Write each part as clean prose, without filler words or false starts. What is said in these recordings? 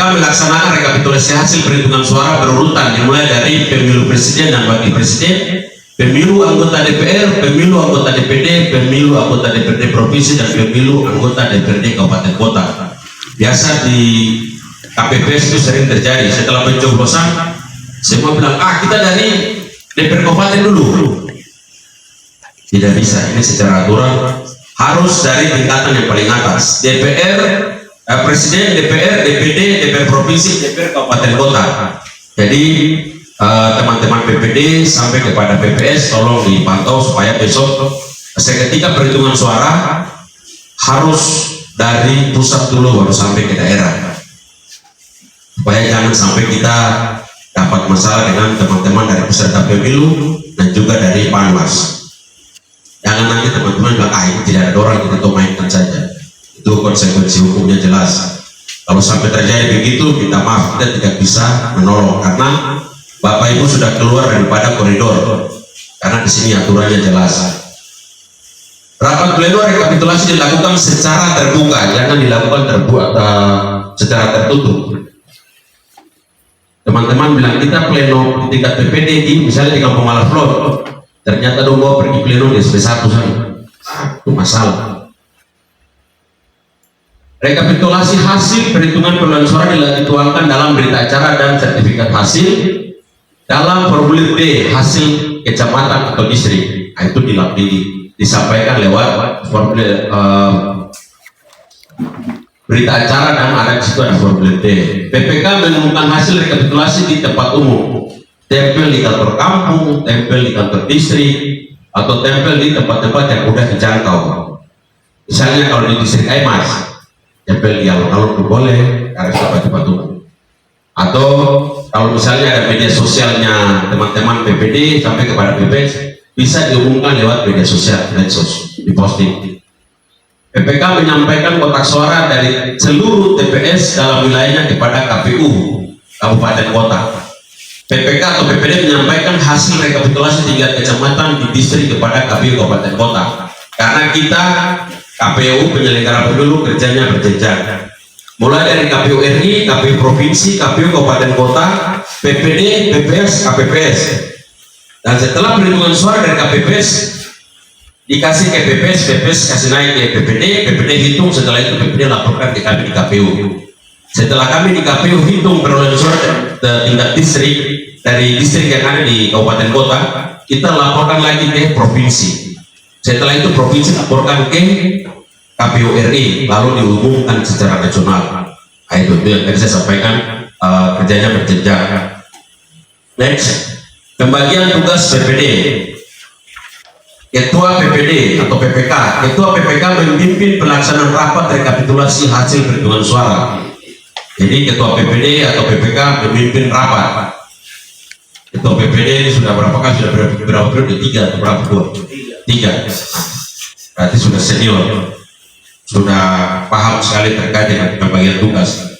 melaksanakan rekapitulasi hasil perhitungan suara berurutan dimulai dari pemilu presiden dan wakil presiden, pemilu anggota DPR, pemilu anggota DPD, pemilu anggota DPRD provinsi, dan pemilu anggota DPRD kabupaten kota. Biasa di KPPS itu sering terjadi setelah pencoblosan semua bilang kita dari DPR kabupaten dulu. Tidak bisa, ini secara aturan harus dari tingkatan yang paling atas, DPR, presiden, DPR, DPD, DPR provinsi, DPR kabupaten kota. Jadi teman-teman PPD sampai kepada PPS tolong dipantau supaya besok seketika perhitungan suara harus dari pusat dulu baru sampai ke daerah, supaya jangan sampai kita dapat masalah dengan teman-teman dari peserta pemilu dan juga dari Panwas. Jangan nanti teman-teman bilang ini tidak ada orang, kita tuh mainkan saja. Itu konsekuensi hukumnya jelas. Kalau sampai terjadi begitu, minta maaf, kita tidak bisa menolong karena Bapak Ibu sudah keluar daripada koridor, karena di sini aturannya jelas. Rapat pleno rekapitulasi dilakukan secara terbuka, jangan dilakukan secara tertutup. Teman-teman bilang kita pleno di tingkat PPD, misalnya di Kampung Malaflor, ternyata dong mau pergi pleno di SP1 sana, itu masalah. Rekapitulasi hasil perhitungan perolehan suara dituangkan dalam berita acara dan sertifikat hasil dalam formulir D hasil kecamatan atau distrik. Itu disampaikan lewat formulir berita acara dan ada di situ ada formulir D. PPK menemukan hasil rekapitulasi di tempat umum, tempel di kantor kampung, tempel di kantor distrik, atau tempel di tempat-tempat yang mudah dijangkau. Misalnya kalau di distrik Aimas, tempel di alun-alun itu boleh karena tempat-tempat umum. Atau kalau misalnya ada media sosialnya teman-teman PPD sampai kepada PPS, bisa diumumkan lewat media sosial, medsos, diposting. PPK menyampaikan kotak suara dari seluruh TPS dalam wilayahnya kepada KPU kabupaten kota. PPK atau PPD menyampaikan hasil rekapitulasi tingkat kecamatan di distrik kepada KPU kabupaten kota. Karena kita KPU penyelenggara pemilu kerjanya berjenjang. Mulai dari KPU RI, KPU provinsi, KPU kabupaten kota, PPD, PPS, KPPS. Dan setelah perhitungan suara dari KPPS dikasih ke PPS, PPS kasih naik ke PPD, PPD hitung, setelah itu PPD laporkan ke kami di KPU. Setelah kami di KPU hitung perolehan suara tingkat distrik dari distrik yang ada di kabupaten kota, kita laporkan lagi ke provinsi. Setelah itu provinsi laporkan ke KPU RI, lalu diumumkan secara nasional. Itu yang tadi saya sampaikan, kerjanya berjenjang. Next, pembagian tugas PPD. Ketua PPD atau PPK, Ketua PPK memimpin pelaksanaan rapat rekapitulasi hasil perhitungan suara. Jadi Ketua PPD atau PPK memimpin rapat. Ketua PPD ini sudah berapa kali? Sudah berapa periode? 3 atau berapa? 2? 3. Berarti sudah senior, sudah paham sekali terkait dengan pembagian tugas.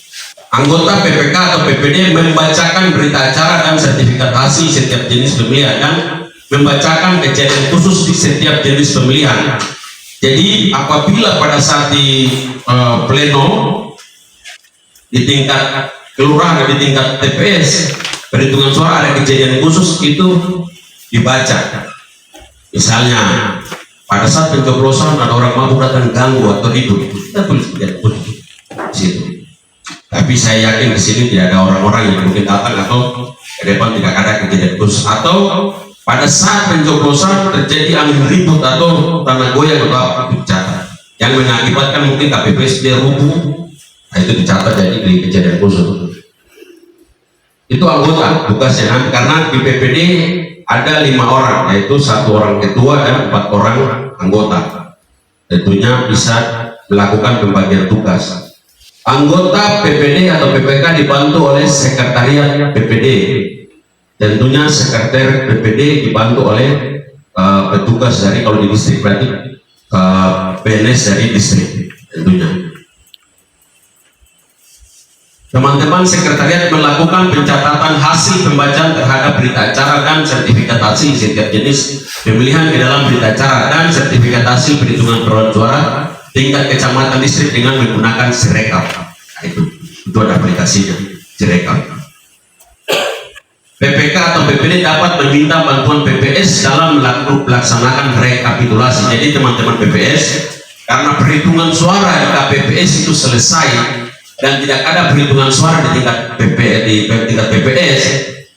Anggota PPK atau PPD membacakan berita acara dan sertifikat hasil setiap jenis pemilihan dan membacakan kejadian khusus di setiap jenis pemilihan. Jadi apabila pada saat di pleno di tingkat kelurahan dan di tingkat TPS perhitungan suara ada kejadian khusus, itu dibaca. Misalnya pada saat pencoblosan ada orang mabuk datang ganggu atau ribut, kita tulis kejadian khusus di situ. Tapi saya yakin di sini tidak ada orang-orang yang mungkin datang atau ke depan tidak ada kejadian khusus, atau pada saat pencoblosan terjadi angin ribut atau tanah goyang atau apa, itu dicatat. Yang mengakibatkan mungkin KPPS dia rubuh, nah itu dicatat jadi di kejadian khusus. Itu anggota tugasnya, karena di PPD ada 5 orang, yaitu 1 orang ketua dan 4 orang anggota. Tentunya bisa melakukan pembagian tugas. Anggota PPD atau PPK dibantu oleh sekretariat PPD. Tentunya sekretariat PPD dibantu oleh petugas dari, kalau di distrik berarti PNS dari distrik tentunya. Teman-teman sekretariat melakukan pencatatan hasil pembacaan terhadap berita acara dan sertifikat hasil setiap jenis pemilihan ke dalam berita acara dan sertifikat hasil perhitungan perolehan suara tingkat kecamatan distrik dengan menggunakan Sirekap. Nah, itu Itu ada aplikasinya, Sirekap. PPK atau PPD dapat meminta bantuan PPS dalam melaksanakan rekapitulasi. Jadi teman-teman PPS, karena perhitungan suara di KPPS itu selesai dan tidak ada perhitungan suara di tingkat PPS,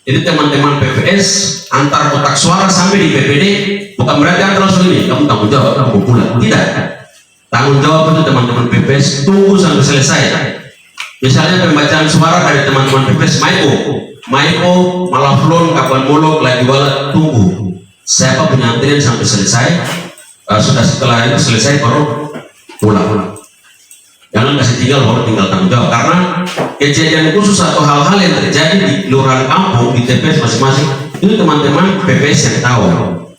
jadi teman-teman PPS antar kotak suara sampai di PPD bukan berarti antar langsung ini kamu tanggung jawab kamu pulang, tidak. Tanggung jawab itu teman-teman PPS tunggu sampai selesai. Misalnya pembacaan suara dari teman-teman PPS Maiko, Malaflon, Kapan Molok, lagi wala, tunggu siapa punya antrian sampai selesai. Sudah setelah itu selesai baru pulang. Jangan kasih baru tinggal tanggung jawab, karena kejadian khusus atau hal-hal yang terjadi di kelurahan kampung, di TPS masing-masing itu teman-teman PPS yang tahu.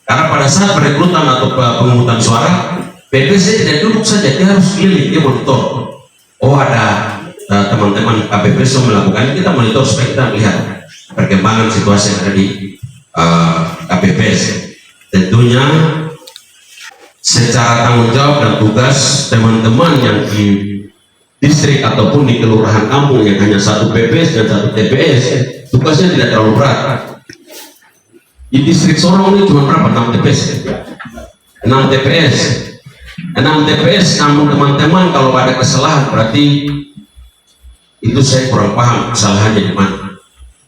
Karena pada saat perekrutan atau pemungutan suara, PPS tidak duduk saja, dia harus keliling, dia monitor. Oh ada teman-teman KPPS yang melakukan, kita monitor supaya kita melihat perkembangan situasi yang ada di KPPS. Tentunya secara tanggung jawab dan tugas teman-teman yang di distrik ataupun di kelurahan kampung yang hanya satu PPS dan satu TPS, tugasnya tidak terlalu berat. Di distrik Sorong ini cuma berapa? 6 TPS. 6 TPS. 6 TPS, namun teman-teman kalau ada kesalahan berarti itu saya kurang paham kesalahannya di mana.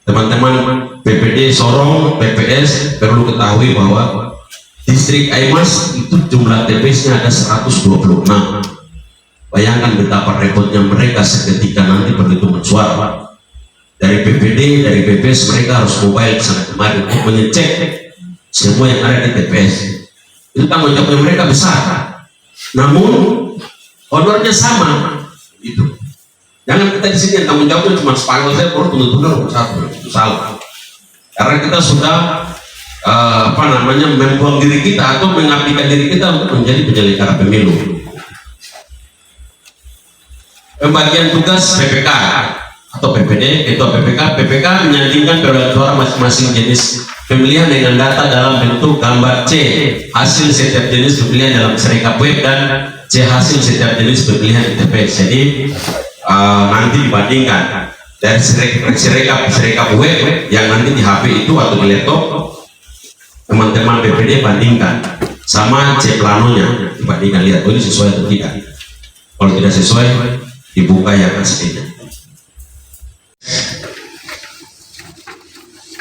Teman-teman PPD Sorong, PPS perlu ketahui bahwa distrik Aimas itu jumlah TPS-nya ada 126. Bayangkan betapa repotnya mereka seketika nanti perhitungan suara. Dari PPD, dari PPS mereka harus mobile kesana kemari untuk mengecek semua yang ada di TPS. Itu tanggung jawabnya mereka besar. Namun honornya sama. Itu. Jangan kita di sini yang tanggung jawabnya cuma sepanggil saya baru tunda-tunda satu, itu salah. Karena kita sudah membuang diri kita atau mengabdikan diri kita untuk menjadi penyelenggara pemilu. Pembagian tugas PPK atau PPD, itu PPK menyandingkan perolehan suara masing-masing jenis pemilihan dengan data dalam bentuk gambar C hasil setiap jenis pemilihan dalam Sirekap web dan C hasil setiap jenis pemilihan di TPS. Jadi nanti dibandingkan dari Sirekap web yang nanti di HP itu atau di laptop, teman-teman PPD bandingkan sama C planonya, dibandingkan lihat oh ini sesuai atau tidak. Kalau tidak sesuai dibuka yang aslinya.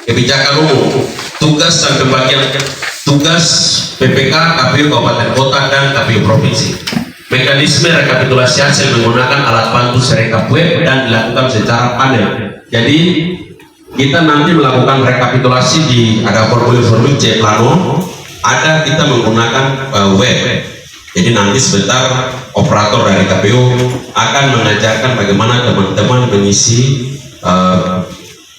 Kebijakan umum, tugas dan pembagian tugas PPK, KPU Kabupaten Kota dan KPU Provinsi. Mekanisme rekapitulasi hasil menggunakan alat bantu Sirekap web dan dilakukan secara panel. Jadi kita nanti melakukan rekapitulasi di ada formulir C plano, ada kita menggunakan web. Jadi nanti sebentar operator dari KPU akan mengajarkan bagaimana teman-teman mengisi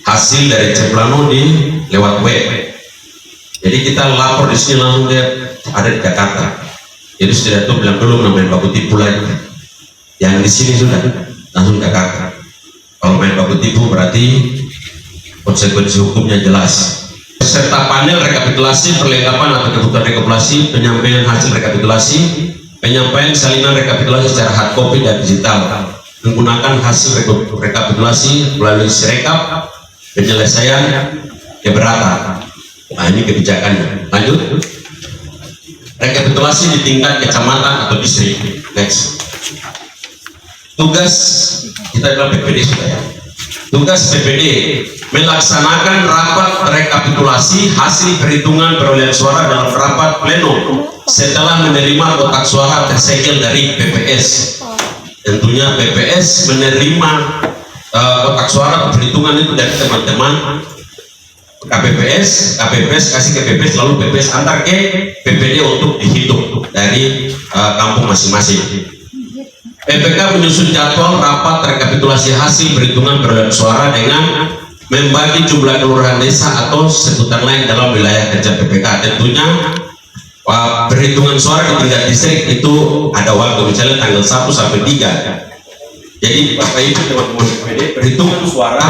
hasil dari C plano di lewat web. Jadi kita lapor di sini langsung dia ada di Jakarta. Jadi sudah itu bilang dulu main baku tipu lagi. Yang di sini sudah langsung Jakarta. Kalau main baku tipu berarti konsekuensi hukumnya jelas. Serta panel rekapitulasi, perlengkapan atau kebutuhan rekapitulasi, penyampaian hasil rekapitulasi, penyampaian salinan rekapitulasi secara hard copy dan digital, menggunakan hasil rekapitulasi melalui Sirekap, penyelesaian keberatan. Nah ini kebijakannya. Lanjut. Rekapitulasi di tingkat kecamatan atau distrik. Next. Tugas kita bilang PPD sudah ya. Tugas PPD melaksanakan rapat rekapitulasi hasil perhitungan perolehan suara dalam rapat pleno setelah menerima kotak suara tersegel dari PPS. Tentunya PPS menerima kotak suara perhitungan itu dari teman-teman KPPS kasih ke PPS, lalu PPS antar ke PPD untuk dihitung dari kampung masing-masing. PPK menyusun jadwal rapat rekapitulasi hasil perhitungan perolehan suara dengan membagi jumlah kelurahan desa atau sebutan lain dalam wilayah kerja PPK. Tentunya perhitungan suara di tingkat distrik itu ada waktu, misalnya tanggal 1 sampai 3. Jadi Bapak Ibu teman-teman PPD, perhitungan suara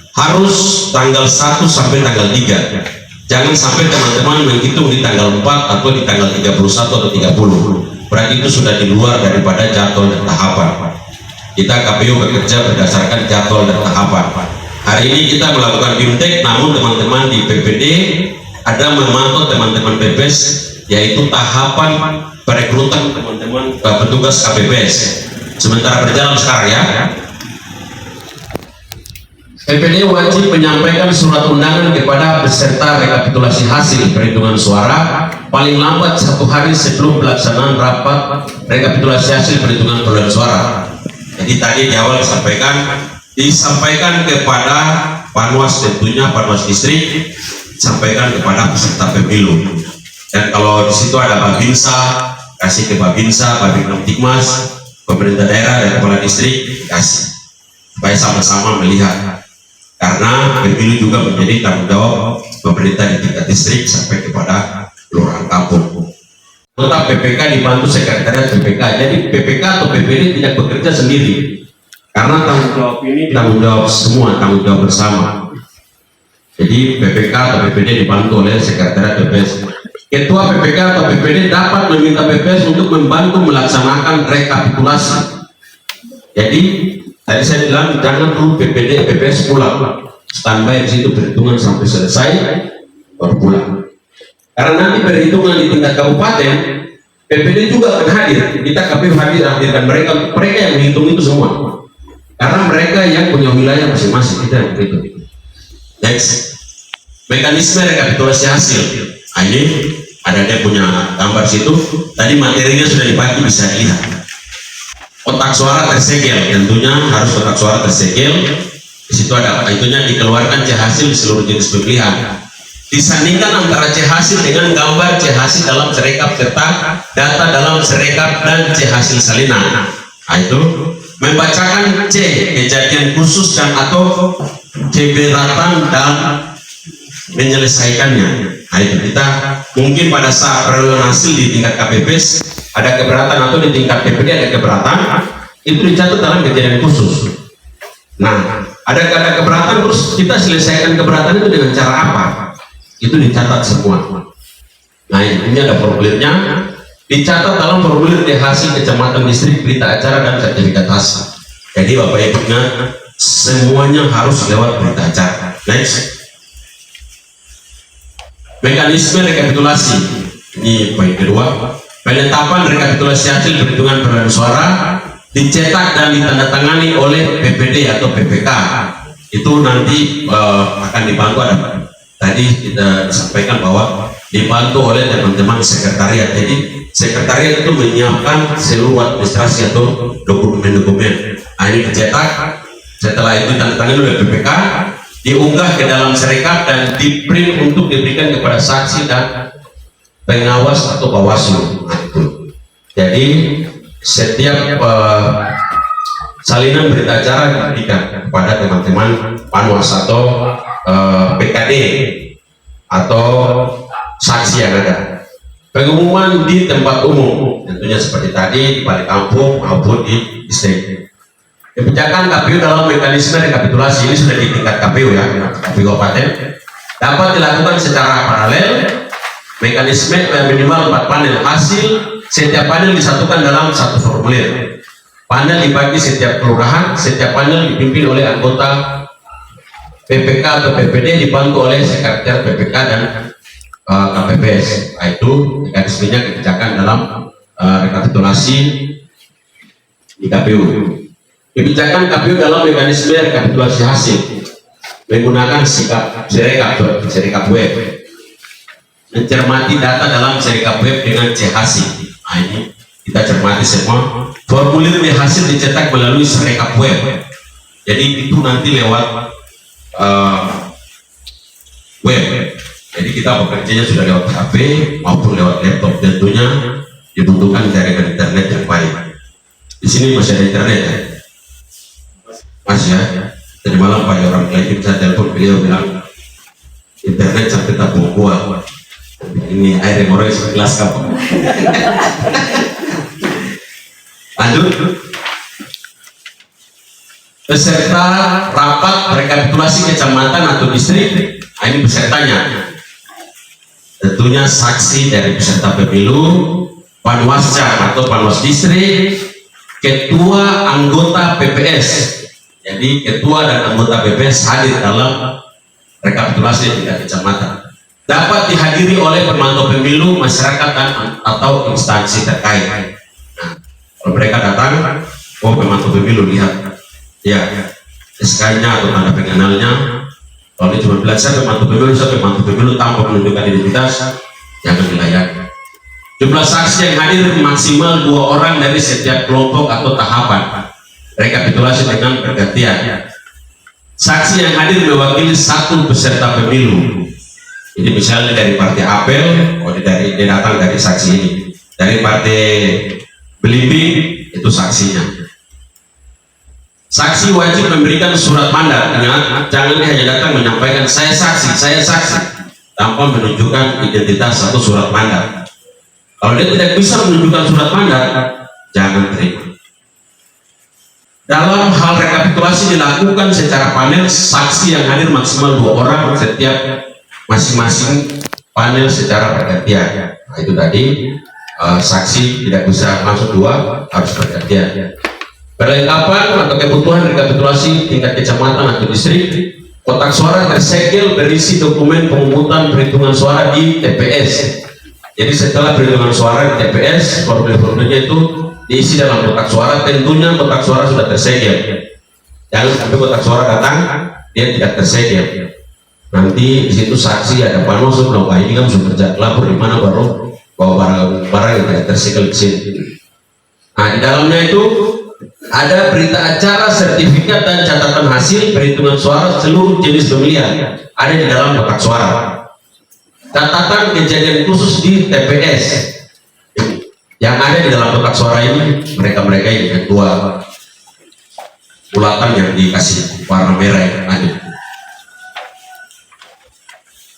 harus tanggal 1 sampai tanggal 3. Jangan sampai teman-teman menghitung di tanggal 4 atau di tanggal 31 atau 30. Berarti itu sudah di luar daripada jadwal dan tahapan. kita KPU bekerja berdasarkan jadwal dan tahapan. Hari ini kita melakukan BIMTEK, namun teman-teman di PPD ada memantau teman-teman PPS, yaitu tahapan perekrutan teman-teman petugas KPPS. Sementara berjalan sekarang ya, PPD wajib menyampaikan surat undangan kepada peserta rekapitulasi hasil perhitungan suara paling lambat 1 hari sebelum pelaksanaan rapat rekapitulasi hasil perhitungan perolehan suara. Jadi tadi di awal disampaikan kepada Panwas, tentunya Panwas distrik, sampaikan kepada peserta pemilu. Dan kalau di situ ada Babinsa, kasih ke Babinsa, Babinsa Tikmas, pemerintah daerah dan kepala distrik, kasih supaya sama-sama melihat. Karena pemilu juga menjadi tanggung jawab pemerintah di tingkat distrik sampai kepada kelurahan kampung. Tetap PPK dibantu sekretariat PPK. Jadi PPK atau PPD tidak bekerja sendiri. Karena tanggung jawab ini tanggung jawab semua, tanggung jawab bersama. Jadi PPK atau PPD dibantu oleh sekretariat PPS. Ketua PPK atau PPD dapat meminta PPS untuk membantu melaksanakan rekapitulasi. Jadi tadi saya bilang jangan dulu PPD PPS pulang, standby di situ perhitungan sampai selesai baru pulang. Karena nanti perhitungan di tingkat kabupaten, PPD juga akan hadir. Kita KPU hadirkan mereka yang menghitung itu semua. Karena mereka yang punya wilayah masing-masing, kita yang berhitung. Next, mekanisme rekapitulasi hasil. Nah, ini ada dia punya gambar situ. Tadi materinya sudah dibagi, bisa dilihat. Kotak suara tersegel, tentunya harus kotak suara tersegel. Di situ ada itunya, dikeluarkan C hasil di seluruh jenis pemilihan. Disandingkan antara C hasil dengan gambar C hasil dalam serekap serta data dalam serekap dan C hasil salinan. Nah, itu membacakan C kejadian khusus dan atau keberatan dan menyelesaikannya. Nah, itu kita mungkin pada saat perolehan hasil di tingkat KPPS ada keberatan atau di tingkat PPD ada keberatan, itu dicatat dalam kejadian khusus. Nah, ada keberatan, terus kita selesaikan keberatan itu dengan cara apa? Itu dicatat semua. Nah, ini ada formulirnya, dicatat dalam formulir di hasil kecamatan, distrik, berita acara dan sertifikat hasil. Jadi Bapak Ibunya semuanya harus lewat berita acara. Next, mekanisme rekapitulasi. Ini poin kedua. Penetapan rekapitulasi hasil perhitungan perolehan suara dicetak dan ditandatangani oleh PPD atau PPK. Itu nanti akan dibantu, ada tadi kita disampaikan bahwa dibantu oleh teman-teman sekretariat. Jadi sekretariat itu menyiapkan seluruh administrasi atau dokumen-dokumen. Nah, ini dicetak, setelah itu ditandatangani oleh PPK, diunggah ke dalam serekap dan di-print untuk diberikan kepada saksi dan pengawas atau bawaslu. Nah, itu. Jadi setiap salinan berita acara diberikan kepada teman-teman Panwas atau PKD atau saksi yang ada. Pengumuman di tempat umum, tentunya seperti tadi di balik kampung maupun di distrik. Kebijakan KPU dalam mekanisme rekapitulasi ini sudah di tingkat KPU ya, KPU Kabupaten, dapat dilakukan secara paralel. Mekanisme minimal 4 panel hasil, setiap panel disatukan dalam satu formulir. Panel dibagi setiap kelurahan, setiap panel dipimpin oleh anggota PPK atau PPD dibantu oleh sekretariat PPK dan KPPS. Nah, itu mekanismenya kebijakan dalam rekapitulasi di KPU. Kebijakan KPU dalam mekanisme rekapitulasi hasil menggunakan Sirekap web, mencermati data dalam Sirekap web dengan C hasil. Nah, ini kita cermati semua. Formulir B hasil dicetak melalui Sirekap web. Jadi itu nanti lewat web. Jadi kita bekerjanya sudah lewat HP maupun lewat laptop. Tentunya dibutuhkan jaringan internet yang baik. Di sini masih ada internet ya? Masih ya? Tadi malam Pak orang lain saya telepon, beliau bilang internet sampai tak kuat. Ini air yang orang segelas kapal. Lanjut. Peserta rapat rekapitulasi kecamatan atau distrik. Nah, ini pesertanya. Tentunya saksi dari peserta pemilu, Panwascam atau Panwas distrik, ketua anggota PPS. Jadi ketua dan anggota PPS hadir dalam rekapitulasi tingkat kecamatan. Dapat dihadiri oleh pemantau pemilu, masyarakat dan atau instansi terkait. Nah, kalau mereka datang, oh pemantau pemilu lihat, ya SK-nya atau tanda pengenalnya. Kalau dia cuma bilang saya pemantau pemilu tanpa menunjukkan identitas, jangan dilayani. Jumlah saksi yang hadir maksimal 2 orang dari setiap kelompok atau tahapan. Rekapitulasi dengan pergantian. Saksi yang hadir mewakili 1 peserta pemilu. Jadi misalnya dari partai Apel, oh dia datang dari saksi ini. Dari partai Belimbing, itu saksinya. Saksi wajib memberikan surat mandat. Ingat, jangan dia hanya datang menyampaikan saya saksi, tanpa menunjukkan identitas atau surat mandat. Kalau dia tidak bisa menunjukkan surat mandat, jangan terima. Dalam hal rekapitulasi dilakukan secara panel, saksi yang hadir maksimal 2 orang setiap masing-masing panel secara bergantian. Nah, itu tadi saksi tidak bisa masuk 2, harus bergantian. Perlengkapan atau kebutuhan rekapitulasi tingkat kecamatan atau distrik, kotak suara tersegel berisi dokumen pemungutan perhitungan suara di TPS. Jadi setelah perhitungan suara di TPS, formulir-formulirnya itu diisi dalam kotak suara. Tentunya kotak suara sudah tersegel. Jangan sampai kotak suara datang dia tidak tersegel. Nanti di situ saksi ada panwas bilang, wah ini kan sudah kerja lapor di mana baru bawa barang yang tidak tersegel di sini. Nah, di dalamnya itu ada berita acara, sertifikat dan catatan hasil perhitungan suara seluruh jenis pemilihan ada di dalam kotak suara. Catatan kejadian khusus di TPS yang ada di dalam kotak suara ini, mereka yang kedua bulatan yang dikasih warna merah yang lanjut.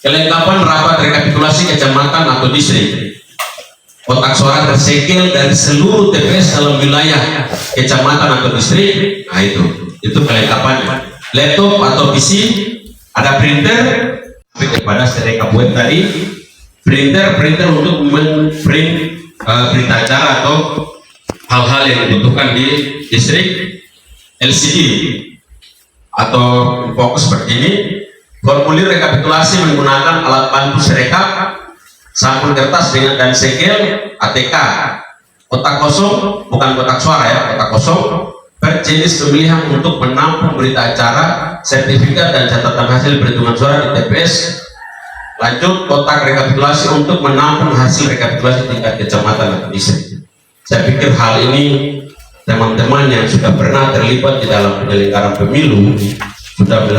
Kelengkapan rapat rekapitulasi kecamatan atau distrik. Kotak suara tersegel dari seluruh TPS dalam wilayah kecamatan atau distrik. Nah itu kelengkapannya. Laptop atau PC, ada printer kepada Serekap web tadi, printer untuk memprint berita acara atau hal-hal yang dibutuhkan di distrik, LCD atau fokus seperti ini. Formulir rekapitulasi menggunakan alat bantu Serekap, sampul kertas dan segel, ATK, kotak kosong, bukan kotak suara ya, kotak kosong per jenis pemilihan untuk menampung berita acara, sertifikat dan catatan hasil perhitungan suara di TPS. Lanjut, kotak rekapitulasi untuk menampung hasil rekapitulasi tingkat kecamatan atau distrik. Saya pikir hal ini teman-teman yang sudah pernah terlibat di dalam penyelenggaraan pemilu sudah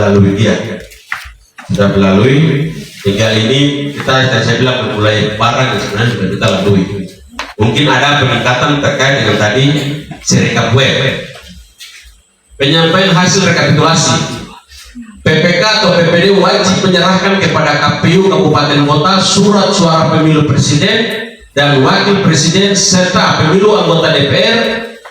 melalui tinggal ini saya bilang mulai barang yang sebenarnya sudah kita lalui. Mungkin ada peningkatan terkait dengan tadi Serekap web. Penyampaian hasil rekapitulasi, PPK atau PPD wajib menyerahkan kepada KPU Kabupaten Kota surat suara pemilu presiden dan wakil presiden serta pemilu anggota DPR,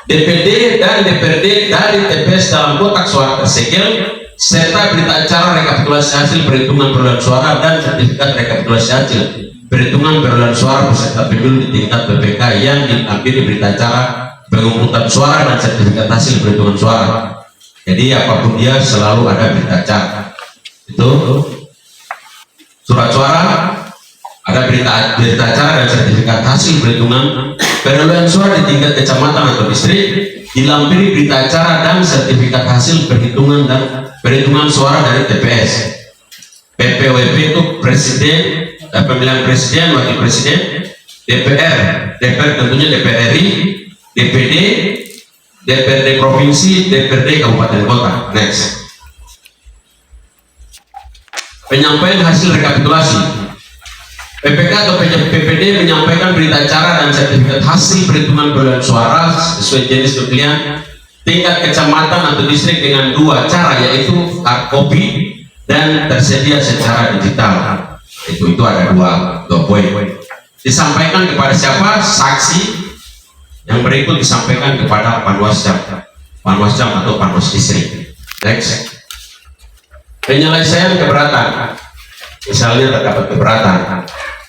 DPD dan DPRD dari TPS dalam kotak suara tersegel, serta berita acara rekapitulasi hasil perhitungan perolehan suara dan sertifikat rekapitulasi hasil perhitungan perolehan suara peserta pemilu di tingkat PPK yang diampiri berita acara pemungutan suara dan sertifikat hasil perhitungan suara. Jadi apapun dia selalu ada berita acara. Itu surat suara, ada berita acara dan sertifikat hasil perhitungan perolehan suara di tingkat kecamatan atau distrik, dilampiri berita acara dan sertifikat hasil perhitungan suara dari TPS. PPWP itu presiden, pemilihan presiden, wakil presiden, DPR tentunya DPR RI, DPD, DPRD provinsi, DPRD kabupaten kota. Next. Penyampaian hasil rekapitulasi. PPK atau PPD menyampaikan berita acara dan sertifikat hasil perhitungan perolehan suara sesuai jenis pemilihan tingkat kecamatan atau distrik dengan 2 cara, yaitu hard copy dan tersedia secara digital. Itu ada dua poin. Disampaikan kepada siapa? Saksi. Yang berikut disampaikan kepada Panwascam atau Panwas distrik. Next. Penyelesaian keberatan. Misalnya terdapat keberatan,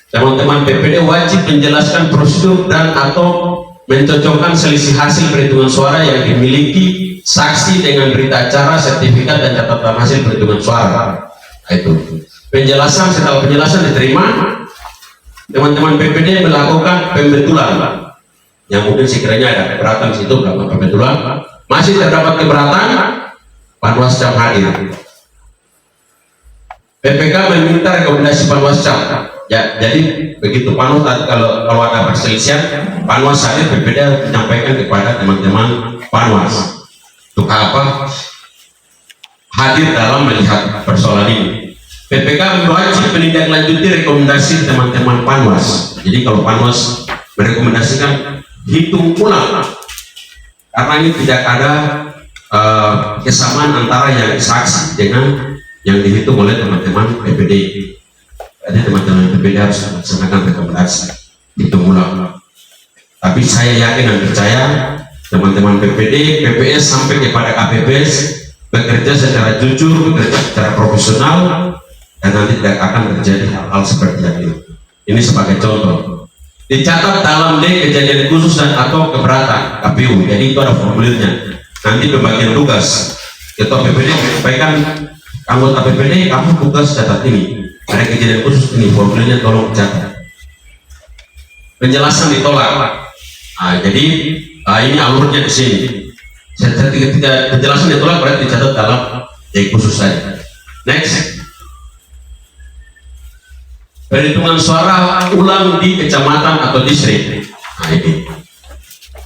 teman-teman PPD wajib menjelaskan prosedur dan atau mencocokkan selisih hasil perhitungan suara yang dimiliki saksi dengan berita acara, sertifikat, dan catatan hasil perhitungan suara. Itu penjelasan. Setelah penjelasan diterima, teman-teman PPD melakukan pembetulan yang mungkin sekiranya ada keberatan di situ, melakukan pembetulan. Masih terdapat keberatan, Panwascam hadir. PPK meminta rekomendasi Panwascam. Ya, jadi begitu Panwas, kalau ada perselisihan, Panwas hadir, PPD menyampaikan kepada teman-teman Panwas untuk apa hadir dalam melihat persoalan ini. PPK wajib menindaklanjuti rekomendasi teman-teman Panwas. Jadi kalau Panwas merekomendasikan, hitung ulang, karena ini tidak ada kesamaan antara yang saksi dengan yang dihitung oleh teman-teman PPD. Jadi teman-teman PPD harus melaksanakan rekomendasi hitung ulang. Tapi saya yakin dan percaya teman-teman PPD, PPS sampai kepada KPPS bekerja secara jujur, bekerja secara profesional, dan nanti tidak akan terjadi hal-hal seperti yang ini. Ini sebagai contoh. Dicatat dalam D kejadian khusus dan atau keberatan KPU. Jadi itu ada formulirnya. Nanti pembagian tugas. Ketua PPD menyampaikan, anggota PPD kamu tugas catat ini. Ada kejadian khusus ini, formulirnya tolong catat. Penjelasan ditolak. Jadi ini alurnya di sini. Ketika penjelasan ditolak berarti dicatat dalam D khusus saja. Next. Perhitungan suara ulang di kecamatan atau distrik. Nah, ini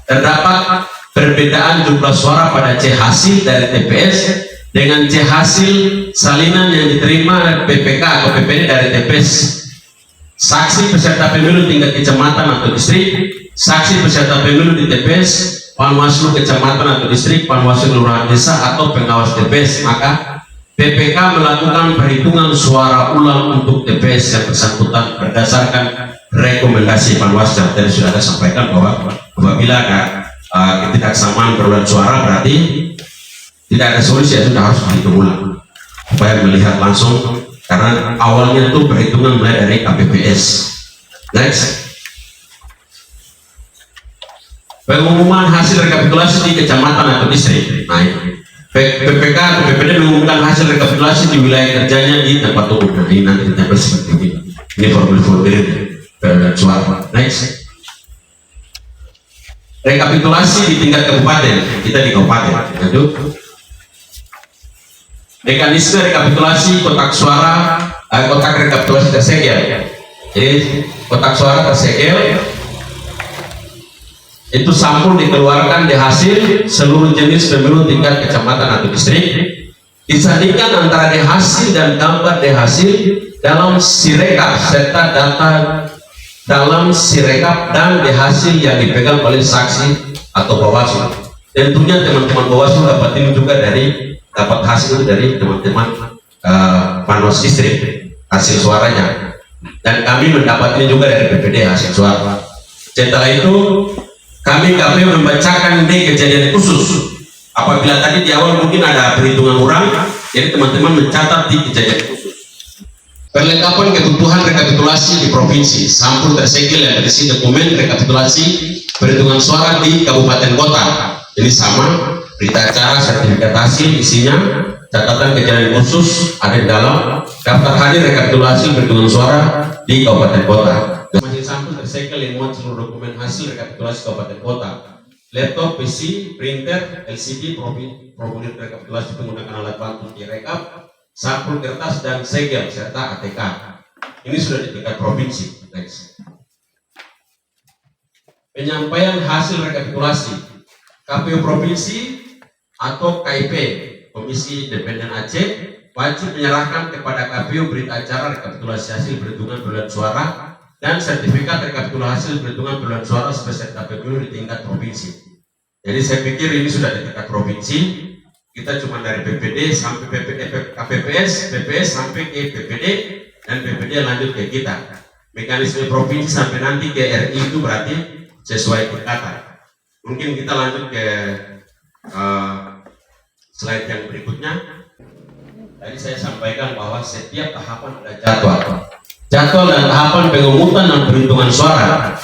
terdapat perbedaan jumlah suara pada C hasil dari TPS dengan C hasil salinan yang diterima PPK atau PPD dari TPS. Saksi peserta pemilu tingkat kecamatan atau distrik, saksi peserta pemilu di TPS, Panwaslu kecamatan atau distrik, Panwaslu kelurahan desa atau pengawas TPS. Maka PPK melakukan perhitungan suara ulang untuk TPS yang bersangkutan berdasarkan rekomendasi Panwascam. Tadi sudah ada sampaikan bahwa apabila ada ketidaksamaan perolehan suara berarti tidak ada solusi, ya sudah harus dihitung ulang supaya melihat langsung, karena awalnya itu perhitungan mulai dari KPPS. Next. Pengumuman hasil rekapitulasi di kecamatan atau distrik. Nah, PPK atau PPD mengumumkan hasil rekapitulasi di wilayah kerjanya di tempat umum. Nah, ini nanti ditempel seperti ini. Ini formulir perolehan suara. Next. Rekapitulasi di tingkat kabupaten. Kita di kabupaten. Lanjut. Mekanisme rekapitulasi kotak suara, kotak rekapitulasi tersegel. Jadi kotak suara tersegel itu sampul dikeluarkan di hasil seluruh jenis pemilu tingkat kecamatan atau distrik, disandingkan antara di hasil dan gambar di hasil dalam sirekap serta data dalam sirekap dan di hasil yang dipegang oleh saksi atau Bawaslu. Tentunya teman-teman Bawaslu dapat ini juga dapat hasil dari teman-teman Panwas distrik hasil suaranya, dan kami mendapat ini juga dari PPD hasil suara. Setelah itu kami KPU membacakan D kejadian khusus. Apabila tadi di awal mungkin ada perhitungan ulang, jadi teman-teman mencatat di kejadian khusus. Perlengkapan kebutuhan rekapitulasi di provinsi, sampul tersegel yang berisi dokumen rekapitulasi perhitungan suara di kabupaten kota. Ini sama, berita acara, sertifikat hasil, isinya catatan kejadian khusus ada di dalam daftar hadir rekapitulasi perhitungan suara di kabupaten kota. Masih sampul tersegel yang muat seluruh dokumen hasil rekapitulasi kabupaten kota, laptop, PC, printer, LCD, formulir rekapitulasi menggunakan alat bantu direkap, sampul kertas dan segel serta ATK. Ini sudah di tingkat provinsi. Next. Penyampaian hasil rekapitulasi KPU provinsi atau KIP Komisi Independen Aceh wajib menyerahkan kepada KPU berita acara rekapitulasi hasil perhitungan perolehan suara dan sertifikat rekapitulasi hasil perhitungan perolehan suara peserta pemilu di tingkat provinsi. Jadi saya pikir ini sudah di tingkat provinsi. Kita cuma dari PPD sampai KPPS, PPS sampai ke PPD, dan PPD lanjut ke kita. Mekanisme provinsi sampai nanti ke RI itu berarti sesuai tingkatan. Mungkin kita lanjut ke slide yang berikutnya. Tadi saya sampaikan bahwa setiap tahapan ada jadwal dan tahapan pengungutan dan perhitungan suara.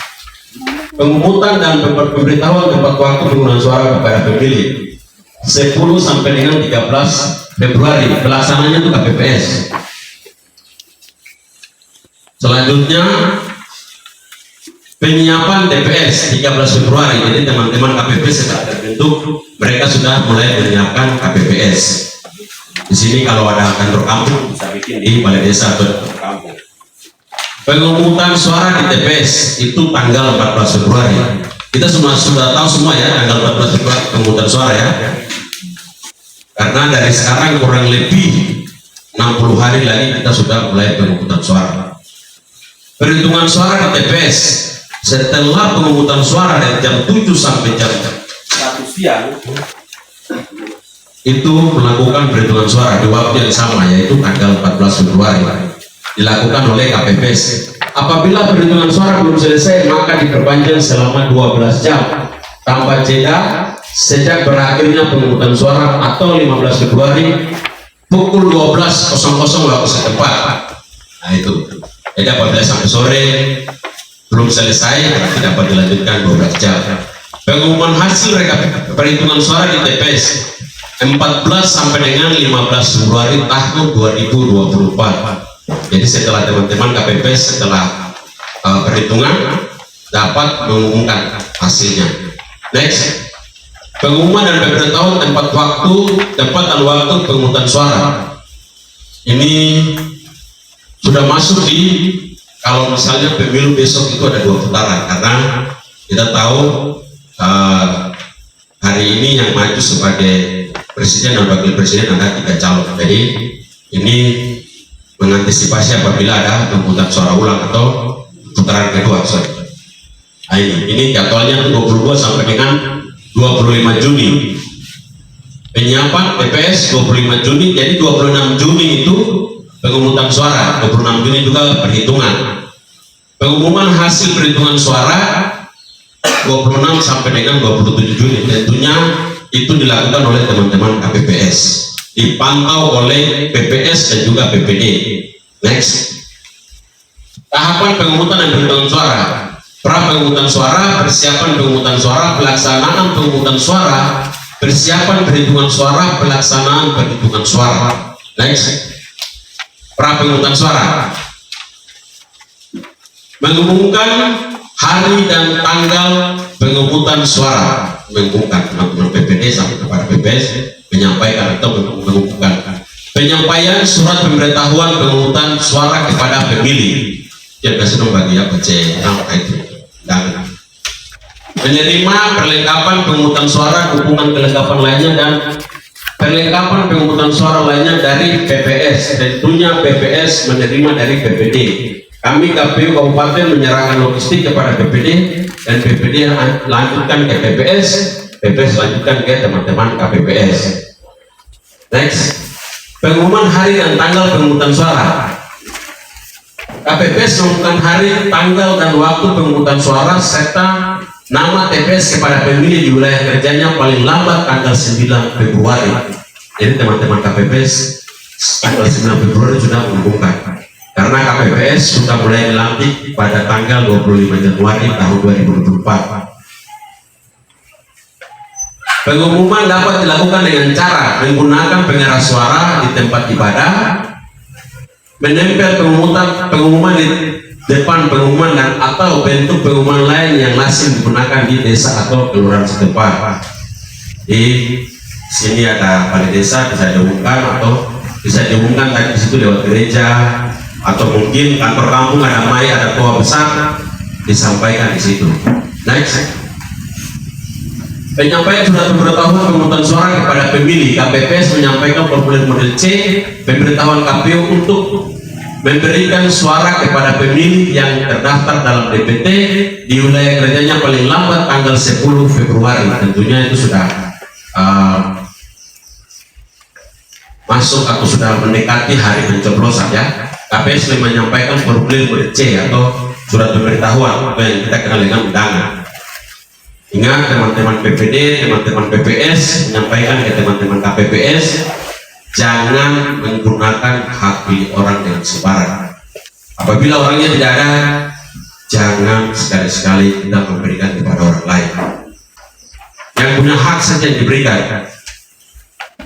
Pengumuman dan pemberitahuan tempat waktu penggunaan suara kepada pemilih 10 sampai dengan 13 Februari. Pelaksananya itu KPPS. Selanjutnya penyiapan TPS 13 Februari. Jadi teman-teman KPPS sudah terbentuk, mereka sudah mulai menyiapkan KPPS. Di sini kalau ada kantor kampung bisa bikin di balai desa atau kantor kampung. Pemungutan suara di TPS itu tanggal 14 Februari. Kita sudah tahu semua ya tanggal 14 Februari pemungutan suara ya. Karena dari sekarang kurang lebih 60 hari lagi kita sudah mulai pemungutan suara. Perhitungan suara di TPS setelah pemungutan suara dari jam 7 sampai jam 1 siang itu melakukan perhitungan suara di waktu yang sama, yaitu tanggal 14 Februari. Dilakukan oleh KPPS. Apabila perhitungan suara belum selesai, maka diperpanjang selama 12 jam tanpa jeda sejak berakhirnya pemungutan suara atau 15 Februari pukul 12.00 waktu setempat. Nah itu. Jadi apabila sampai sore belum selesai, berarti dapat dilanjutkan 12 jam. Pengumuman hasil perhitungan suara di TPS 14 sampai dengan 15 Februari tahun 2024. Jadi setelah teman-teman KPPS setelah perhitungan dapat mengumumkan hasilnya. Next, pengumuman dan pemberitahuan tempat dan waktu pemungutan suara. Ini sudah masuk di, kalau misalnya pemilu besok itu ada 2 putaran, karena kita tahu hari ini yang maju sebagai presiden dan wakil presiden ada 3 calon. Jadi ini mengantisipasi apabila ada pemungutan suara ulang atau putaran kedua. Nah, ini jadwalnya 22 sampai dengan 25 Juni. Penyiapan TPS 25 Juni, jadi 26 Juni itu pemungutan suara, 26 Juni juga perhitungan. Pengumuman hasil perhitungan suara 26 sampai dengan 27 Juni. Tentunya itu dilakukan oleh teman-teman KPPS, dipantau oleh PPS dan juga PPD. Next, tahapan pemungutan dan perhitungan suara. Pra pemungutan suara, persiapan pemungutan suara, pelaksanaan pemungutan suara, persiapan perhitungan suara, pelaksanaan perhitungan suara. Next, pra pemungutan suara. Mengumumkan hari dan tanggal pemungutan suara, mengumumkan teman-teman PPD sampai kepada PPS, menyampaikan atau mengumumkan penyampaian surat pemberitahuan pemungutan suara kepada pemilih. Yang kasih dong bagi apa itu dan menerima perlengkapan pemungutan suara, dukungan kelengkapan lainnya dan perlengkapan pemungutan suara lainnya dari PPS. Tentunya PPS menerima dari PPD. Kami KPU Kabupaten menyerahkan logistik kepada PPD dan PPD lanjutkan ke PPS, PPS lanjutkan ke teman-teman KPPS. Next, pengumuman hari dan tanggal pemungutan suara. KPPS mengumumkan hari, tanggal, dan waktu pemungutan suara serta nama TPS kepada pemilih di wilayah kerjanya paling lambat tanggal 9 Februari. Jadi teman-teman KPPS tanggal 9 Februari sudah mengumumkan. Karena KPPS sudah mulai dilantik pada tanggal 25 Januari tahun 2024. Pengumuman dapat dilakukan dengan cara menggunakan pengeras suara di tempat ibadah, menempel pengumuman di depan pengumuman dan atau bentuk pengumuman lain yang lazim digunakan di desa atau kelurahan setempat. Di sini ada balai desa, bisa diumumkan atau bisa diumumkan tadi di situ lewat gereja atau mungkin kantor kampung ada mai, ada toa besar, disampaikan di situ. Next, penyampaian surat pemberitahuan pemungutan suara kepada pemilih. KPPS menyampaikan formulir model C pemberitahuan KPU untuk memberikan suara kepada pemilih yang terdaftar dalam DPT di wilayah kerjanya paling lambat tanggal 10 Februari. Tentunya itu sudah masuk atau sudah mendekati hari pencoblosan ya. KPS menyampaikan formulir model C atau surat pemberitahuan atau yang kita kenal dengan undangan. Ingat teman-teman PPD, teman-teman PPS menyampaikan ke teman-teman KPPS, jangan menggunakan hak pilih orang dengan sembarang. Apabila orangnya tidak ada jangan sekali-sekali kita memberikan kepada orang lain. Yang punya hak saja yang diberikan,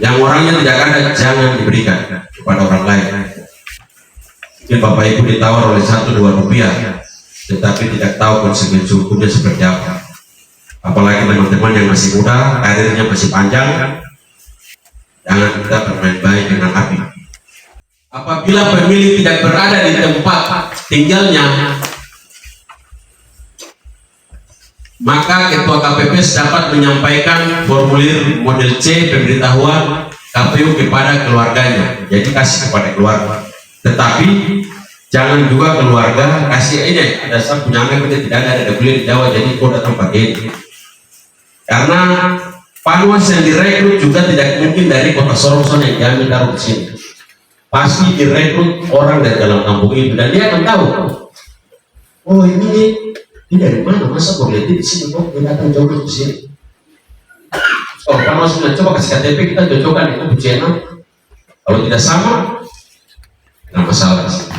yang orangnya tidak ada jangan diberikan kepada orang lain. Mungkin Bapak Ibu ditawar oleh 1-2 rupiah, tetapi tidak tahu konsekuensi hukumnya seperti apa. Apalagi teman-teman yang masih muda, karirnya masih panjang, jangan kita bermain-main dengan api. Apabila pemilih tidak berada di tempat tinggalnya, maka Ketua KPPS dapat menyampaikan formulir model C pemberitahuan KPU kepada keluarganya. Jadi kasih kepada keluarga. Tetapi jangan juga keluarga kasih ini. Ada saya punya anak kita tidak ada boleh di Jawa, jadi kau datang pakai ini. Karena panwas yang direkrut juga tidak mungkin dari kota Sorongson yang kami taruh di sini. Pasti direkrut orang dari dalam kampung itu dan dia akan tahu. Oh ini dari mana? Masa boleh di sini kok dia datang jauh di sini? Oh panwas coba kasih KTP kita cocokkan itu di channel. Kalau tidak sama, tidak masalah di sini.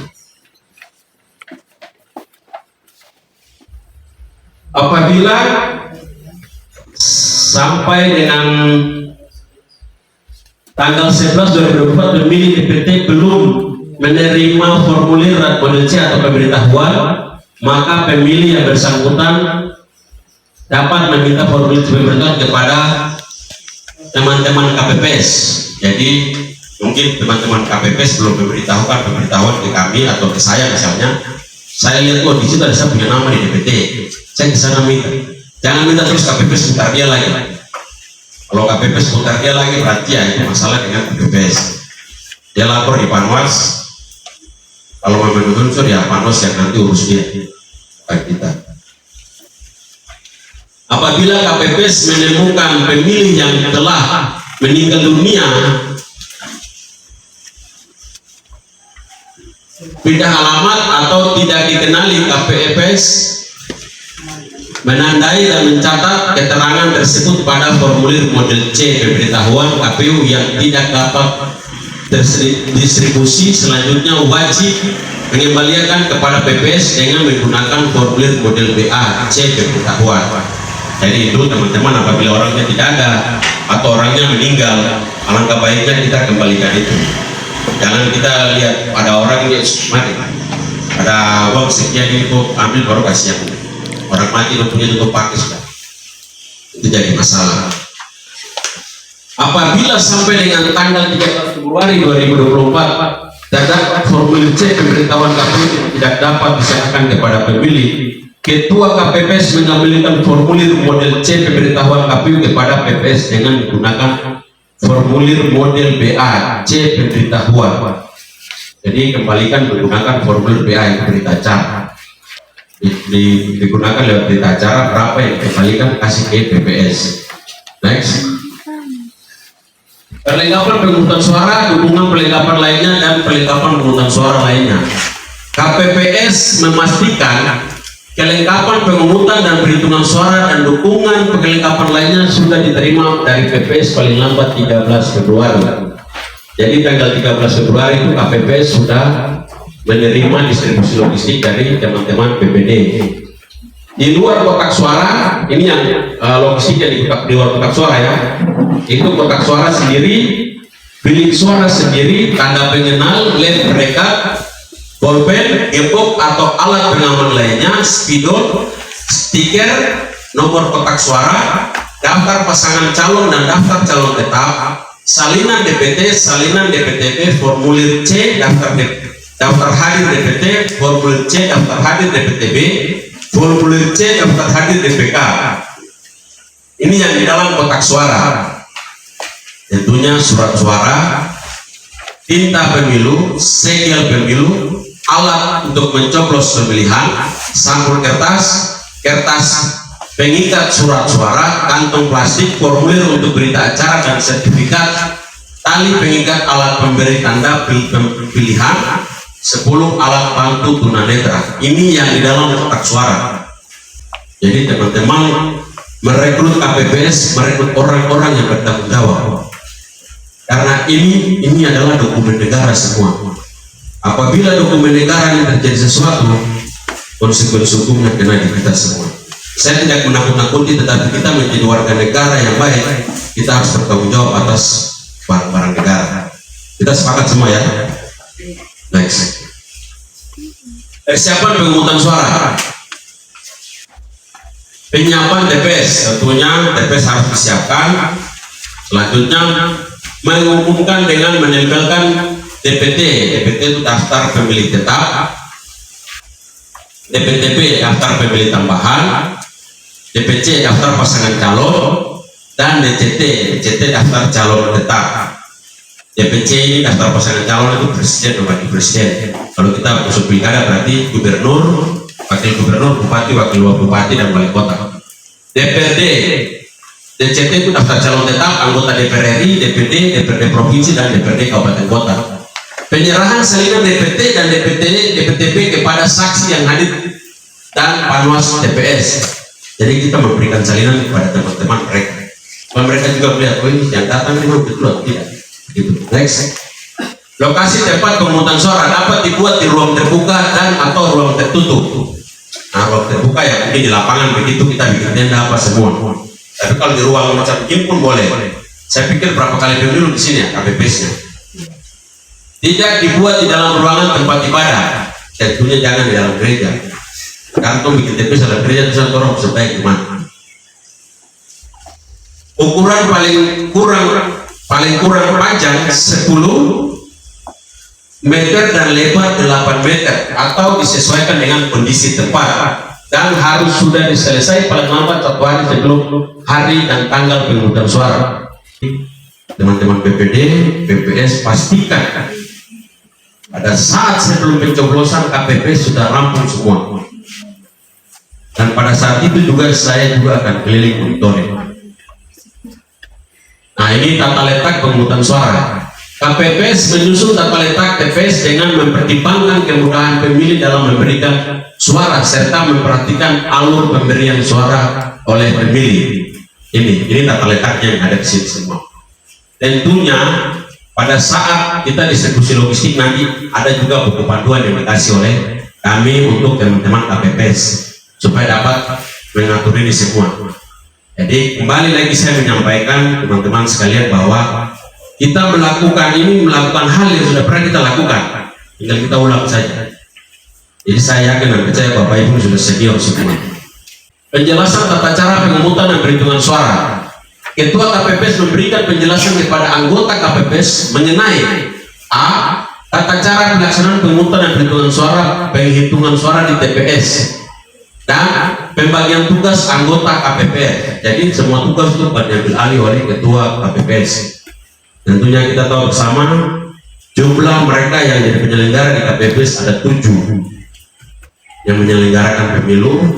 Apabila sampai dengan tanggal 11 2024 pemilih DPT belum menerima formulir model C atau pemberitahuan, maka pemilih yang bersangkutan dapat meminta formulir pemberitahuan kepada teman-teman KPPS. Jadi mungkin teman-teman KPPS belum memberitahukan pemberitahuan ke kami atau ke saya misalnya. Saya lihat di situ ada saya punya nama di DPT. Saya ke sana minta. Jangan minta terus KPPS putar dia lagi. Kalau KPPS putar dia lagi berarti ya itu masalah dengan KPPS. Dia lapor di Panwas. Kalau mau menuntut ya Panwas yang nanti urus dia. Baik kita. Apabila KPPS menemukan pemilih yang telah meninggal dunia, pindah alamat atau tidak dikenali KPPS menandai dan mencatat keterangan tersebut pada formulir model C pemberitahuan KPU yang tidak dapat terdistribusi, selanjutnya wajib mengembalikan kepada PPS dengan menggunakan formulir model BA C pemberitahuan. Jadi itu teman-teman, apabila orangnya tidak ada atau orangnya meninggal, alangkah baiknya kita kembalikan itu. Jangan kita lihat ada orang yang mati, ada uang sekian itu ambil baru kasih yang orang mati dan punya untuk pakai sudah. Itu jadi masalah. Apabila sampai dengan tanggal 13 Februari 2024 terdapat formulir C pemberitahuan KPU tidak dapat diserahkan kepada pemilih, Ketua KPPS mengambilkan formulir model C pemberitahuan KPU kepada PPS dengan menggunakan formulir model BA C pemberitahuan. Jadi kembalikan menggunakan formulir BA yang berita acara. Digunakan lewat berita acara, berapa yang dikembalikan kasih ke PPS. Next. Perlengkapan pemungutan suara, dukungan perlengkapan lainnya dan perlengkapan pemungutan suara lainnya. KPPS memastikan kelengkapan pemungutan dan perhitungan suara dan dukungan kelengkapan lainnya sudah diterima dari PPS paling lambat 13 Februari. Jadi tanggal 13 Februari itu KPPS sudah menerima distribusi logistik dari teman-teman PPD. Di luar kotak suara, ini yang logistiknya di luar kotak suara ya. Itu kotak suara sendiri, bilik suara sendiri, tanda pengenal, led mereka, bolpen, gembok atau alat pengaman lainnya, spidol, stiker, nomor kotak suara, daftar pasangan calon dan daftar calon tetap, salinan DPT, salinan DPTB, formulir C, daftar hadir DPT, formulir C, daftar hadir DPTB, formulir C, daftar hadir DPK. Ini yang di dalam kotak suara. Tentunya surat suara, tinta pemilu, segel pemilu, alat untuk mencoblos pemilihan, sampul kertas, kertas pengikat surat suara, kantong plastik, formulir untuk berita acara dan sertifikat, tali pengikat alat pemberi tanda pilihan, 10 alat bantu tunanetra. Ini yang di dalam kotak suara. Jadi teman-teman merekrut KPPS, merekrut orang-orang yang bertanggung jawab. Karena ini adalah dokumen negara semua. Apabila dokumen negara yang terjadi sesuatu, konsekuensi hukumnya kena di kita semua. Saya tidak menakut-nakuti, tetapi kita menjadi warga negara yang baik, kita harus bertanggung jawab atas barang-barang negara. Kita sepakat semua ya. Next. Persiapan pemungutan suara. Penyiapan TPS, tentunya TPS harus disiapkan. Selanjutnya mengumumkan dengan menempelkan DPT. DPT itu daftar pemilih tetap, DPTP daftar pemilih tambahan, DPC daftar pasangan calon, dan DCT daftar calon tetap. DPC ini daftar pasangan calon itu presiden dan wakil presiden. Kalau kita masuk pilkada berarti gubernur, wakil gubernur, bupati, wakil bupati, dan wali kota. DPRD, DCT itu daftar calon tetap, anggota DPR RI, DPD, DPRD provinsi, dan DPRD kabupaten kota. Penyerahan salinan DPT dan DPTP kepada saksi yang hadir dan panwas TPS. Jadi kita memberikan salinan kepada teman-teman mereka. Kalau mereka juga melihat, oh ini yang datang memang betul atau tidak. Gitu. Next. Lokasi tempat pemungutan suara dapat dibuat di ruang terbuka dan atau ruang tertutup. Nah, ruang terbuka ya mungkin di lapangan begitu kita bikin tenda apa semua. Tapi kalau di ruang macam ini pun boleh. Saya pikir berapa kali pemilu di sini ya KPPS-nya. Tidak dibuat di dalam ruangan tempat ibadah. Tentunya jangan di dalam gereja. Karena kalau bikin TPS dalam gereja itu orang sebaik gimana. Ukuran paling kurang panjang 10 meter dan lebar 8 meter atau disesuaikan dengan kondisi tempat, dan harus sudah diselesai paling lambat 1 hari sebelum hari dan tanggal pemungutan suara. Teman-teman PPD, PPS pastikan pada saat sebelum pencoblosan KPPS sudah rampung semua, dan pada saat itu juga saya juga akan keliling monitoring. Nah, ini tata letak pemungutan suara. KPPS menyusun tata letak TPS dengan mempertimbangkan kemudahan pemilih dalam memberikan suara serta memperhatikan alur pemberian suara oleh pemilih. Ini tata letaknya yang ada di sini semua. Tentunya pada saat kita distribusi logistik nanti ada juga buku panduan yang dikasih oleh kami untuk teman-teman KPPS supaya dapat mengatur ini semua. Jadi kembali lagi saya menyampaikan teman-teman sekalian bahwa kita melakukan hal yang sudah pernah kita lakukan, tinggal kita ulang saja. Jadi saya yakin dan percaya Bapak Ibu sudah senior semua. Penjelasan tata cara pemungutan dan perhitungan suara. Ketua KPPS memberikan penjelasan kepada anggota KPPS mengenai A. Tata cara pelaksanaan pemungutan dan penghitungan suara di TPS, dan pembagian tugas anggota KPPS. Jadi semua tugas itu diambil alih oleh ketua KPPS. Tentunya kita tahu bersama jumlah mereka yang jadi penyelenggara di KPPS ada 7 yang menyelenggarakan pemilu,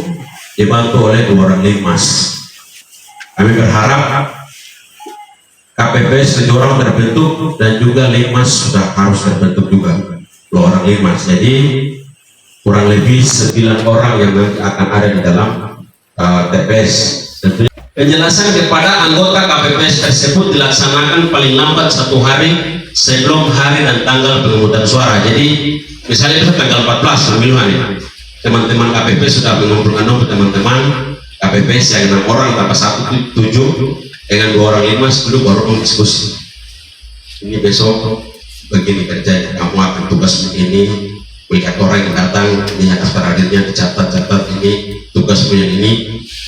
dibantu oleh 2 orang limas. Kami berharap KPPS 7 orang terbentuk dan juga limas sudah harus terbentuk juga 2 orang limas. Jadi kurang lebih 9 orang yang nanti akan ada di dalam TPS. Tentunya penjelasan kepada anggota KPPS tersebut dilaksanakan paling lambat 1 hari sebelum hari dan tanggal pemungutan suara. Jadi misalnya itu tanggal 14 pemilu hari, teman-teman KPPS sudah mengumpulkan nomor teman-teman KPPS yang 6 orang tambah 1 7 dengan 2 orang limas dulu baru diskusi. Ini besok begini kerja, kamu akan tugas begini. Melihat orang yang datang, lihat daftar hadirnya, dicatat ini tugasmu yang ini.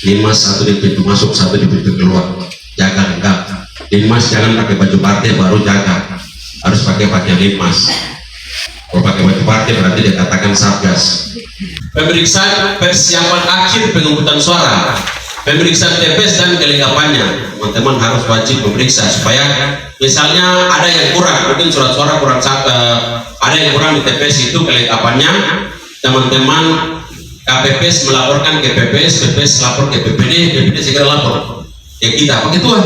Limas 1 di pintu masuk, 1 di pintu keluar, jaga lengkap. Limas jangan pakai baju partai baru jaga, harus pakai pakaian limas. Kalau pakai baju partai berarti dikatakan satgas. Pemeriksaan persiapan akhir pemungutan suara, pemeriksaan TPS dan kelengkapannya. Teman-teman harus wajib memeriksa supaya misalnya ada yang kurang, mungkin surat suara kurang ada yang kurang di TPS itu kelengkapannya, teman-teman KPPS melaporkan ke PPS, PPS lapor ke PPD, PPD segera lapor ya kita, Pak Ketua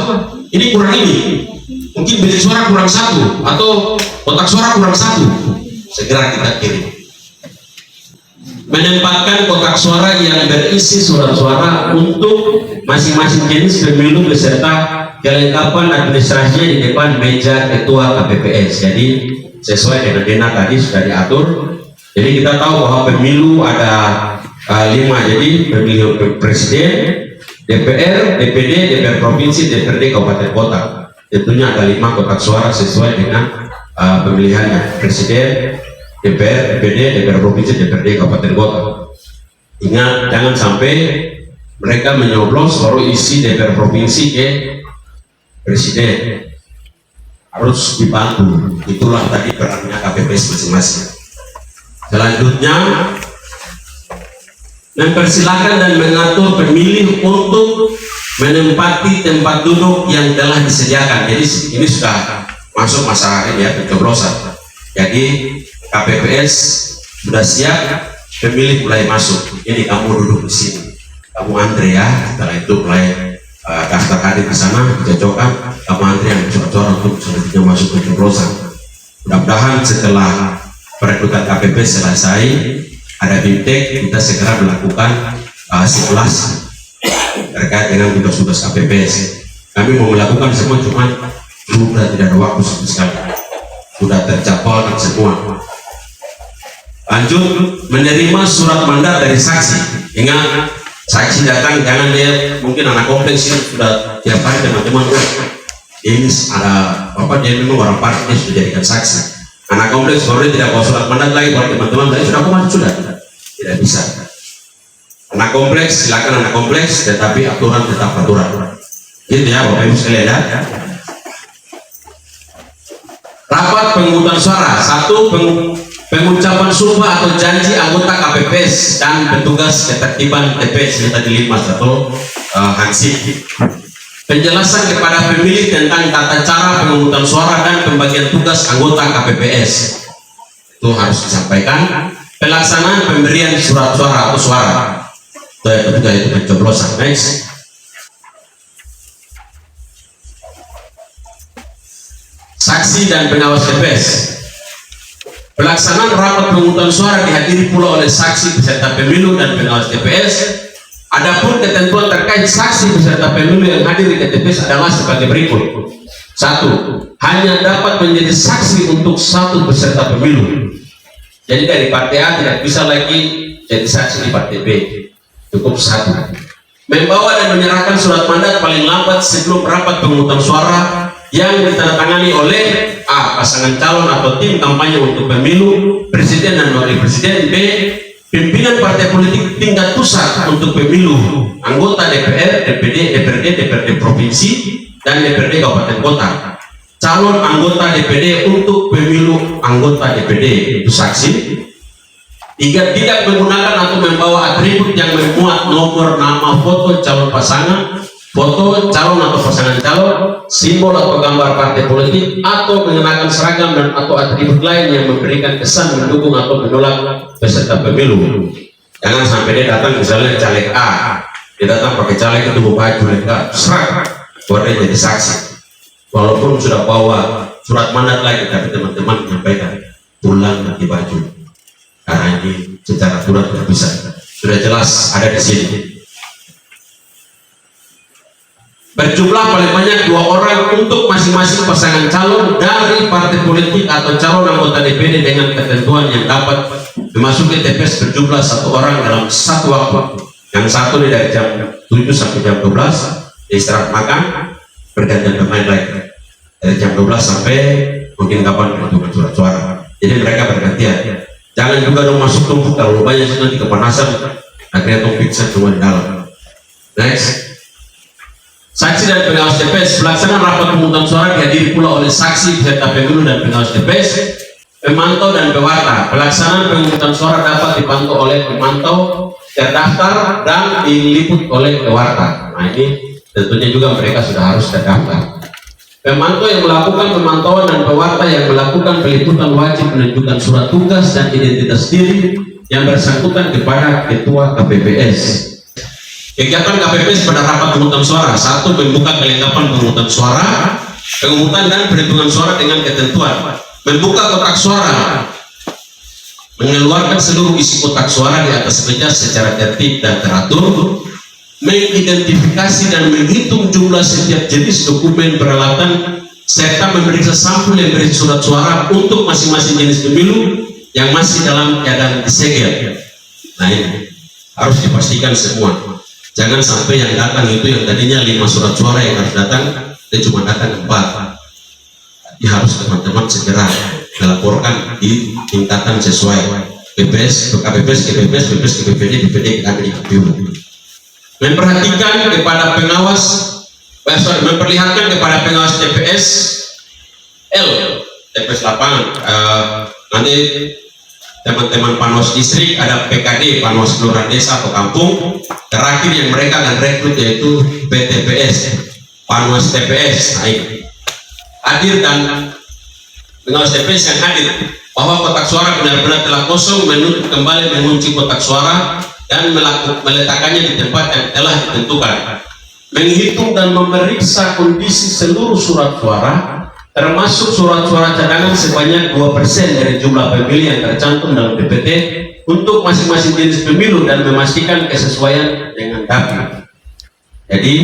ini kurang ini, mungkin bilik suara kurang 1 atau kotak suara kurang 1, segera kita kirim. Menempatkan kotak suara yang berisi surat suara untuk masing-masing jenis pemilu beserta kelengkapan administrasinya di depan meja ketua KPPS. Jadi sesuai dengan denah tadi sudah diatur. Jadi kita tahu bahwa pemilu ada 5. Jadi pemilihan presiden, DPR, DPD, DPR provinsi, DPRD kabupaten kota. Tentunya ada 5 kotak suara sesuai dengan pemilihannya, presiden, DPR, DPD, DPR provinsi, DPRD kabupaten kota. Ingat, jangan sampai mereka menyoblos baru isi DPR provinsi ke presiden, harus dibantu. Itulah tadi perannya KPPS masing-masing. Selanjutnya, mempersilahkan dan mengatur pemilih untuk menempati tempat duduk yang telah disediakan. Jadi ini sudah masuk masa ini ya, pencoblosan. Jadi KPPS sudah siap, pemilih mulai masuk. Ini kamu duduk di sini, kamu antre ya. Setelah itu mulai daftar hadir di sana, dicocokkan, kamu antre yang cocok untuk selanjutnya masuk pencoblosan. Mudah-mudahan setelah perekrutan KPPS selesai, ada BIMTEK, kita segera melakukan simulasi terkait dengan tugas-tugas KPPS. Kami mau melakukan semua, cuman sudah tidak ada waktu sama sekali, sudah tercapai semua. Lanjut, menerima surat mandat dari saksi. Ingat, saksi datang jangan dia mungkin anak kompleks ini sudah tiap hari teman-teman ini ada apa, dia memang orang partai sudah jadikan saksi. Anak kompleks baru tidak bawa surat mandat lagi, baru teman-teman tadi sudah kumat, sudah tidak bisa. Anak kompleks silakan anak kompleks, tetapi aturan tetap aturan. Gitu ya Bapak Ibu sekalian ya. Rapat pemungutan suara. 1. Pengucapan sumpah atau janji anggota KPPS dan petugas ketertiban TPS yang tadi 5 atau hansip. Penjelasan kepada pemilih tentang tata cara pemungutan suara dan pembagian tugas anggota KPPS itu harus disampaikan. Pelaksanaan pemberian surat suara atau suara itu pencoblosan. Next. Saksi dan pengawas TPS. Pelaksanaan rapat pemungutan suara dihadiri pula oleh saksi peserta pemilu dan pengawas TPS. Adapun ketentuan terkait saksi peserta pemilu yang hadir di TPS adalah sebagai berikut. 1. Hanya dapat menjadi saksi untuk 1 peserta pemilu. Jadi dari partai A tidak bisa lagi jadi saksi di partai B. Cukup 1. Membawa dan menyerahkan surat mandat paling lambat sebelum rapat pemungutan suara yang ditandatangani oleh A. Pasangan calon atau tim kampanye untuk pemilu presiden dan wakil presiden. B. Pimpinan partai politik tingkat pusat untuk pemilu anggota DPR, DPD, DPRD, DPRD provinsi, dan DPRD kabupaten kota. Calon anggota DPD untuk pemilu anggota DPD itu saksi. 3. Tidak menggunakan atau membawa atribut yang memuat nomor, nama, foto calon pasangan, foto calon atau pasangan calon, simbol atau gambar partai politik, atau mengenakan seragam dan atau atribut lain yang memberikan kesan mendukung atau menolak peserta pemilu. Jangan sampai dia datang misalnya caleg A, dia datang pakai caleg itu bawa baju lengkap, serak, buat dia jadi saksi. Walaupun sudah bawa surat mandat lagi, tapi teman-teman menyampaikan pulang ganti baju, karena ini secara aturan tidak bisa. Sudah jelas ada di sini. Berjumlah paling banyak 2 orang untuk masing-masing pasangan calon dari partai politik atau calon anggota DPD dengan ketentuan yang dapat memasuki TPS berjumlah 1 orang dalam satu waktu. Yang satu dari jam 7 sampai jam 12 istirahat makan, bergantian bermain lagi dari jam 12 sampai mungkin kapan untuk surat suara. Jadi mereka bergantian. Jangan juga dong masuk tumpuk, kalau banyak nanti kepanasan, akhirnya tumpik semua di dalam. Next. Saksi dan pengawas TPS. Pelaksanaan rapat pemungutan suara dihadiri pula oleh saksi peserta pemilu dan pengawas TPS, pemantau dan pewarta. Pelaksanaan pemungutan suara dapat dipantau oleh pemantau terdaftar dan diliput oleh pewarta. Nah ini tentunya juga mereka sudah harus terdaftar. Pemantau yang melakukan pemantauan dan pewarta yang melakukan peliputan wajib menunjukkan surat tugas dan identitas diri yang bersangkutan kepada ketua KPPS. Kegiatan KPPS pada rapat pemungutan suara. 1. Membuka kelengkapan pemungutan suara, pengungutan dan perhitungan suara dengan ketentuan. Membuka kotak suara, mengeluarkan seluruh isi kotak suara di atas meja secara tertib dan teratur, mengidentifikasi dan menghitung jumlah setiap jenis dokumen peralatan, serta memeriksa sampul yang berisi surat suara untuk masing-masing jenis pemilu yang masih dalam keadaan disegel. Nah ini harus dipastikan semua. Jangan sampai yang datang itu yang tadinya 5 surat suara yang harus datang, dia cuma datang 4. Jadi harus teman-teman segera melaporkan di tingkatan sesuai PPS, KPPS, KPPS, PPS, KPPD, DPD, KPD, KPU. Memperhatikan kepada pengawas, memperlihatkan kepada pengawas TPS TPS lapangan. Nanti teman-teman Panwas distrik ada PKD, Panwas kelurahan desa atau kampung. Terakhir yang mereka akan rekrut yaitu PTPS, Panwas TPS. Hadir dan pengawas TPS yang hadir bahwa kotak suara benar-benar telah kosong, menutup kembali, mengunci kotak suara dan meletakkannya di tempat yang telah ditentukan. Menghitung dan memeriksa kondisi seluruh surat suara, termasuk surat suara cadangan sebanyak 2% dari jumlah pemilih yang tercantum dalam DPT untuk masing-masing jenis pemilu dan memastikan kesesuaian dengan daftar. Jadi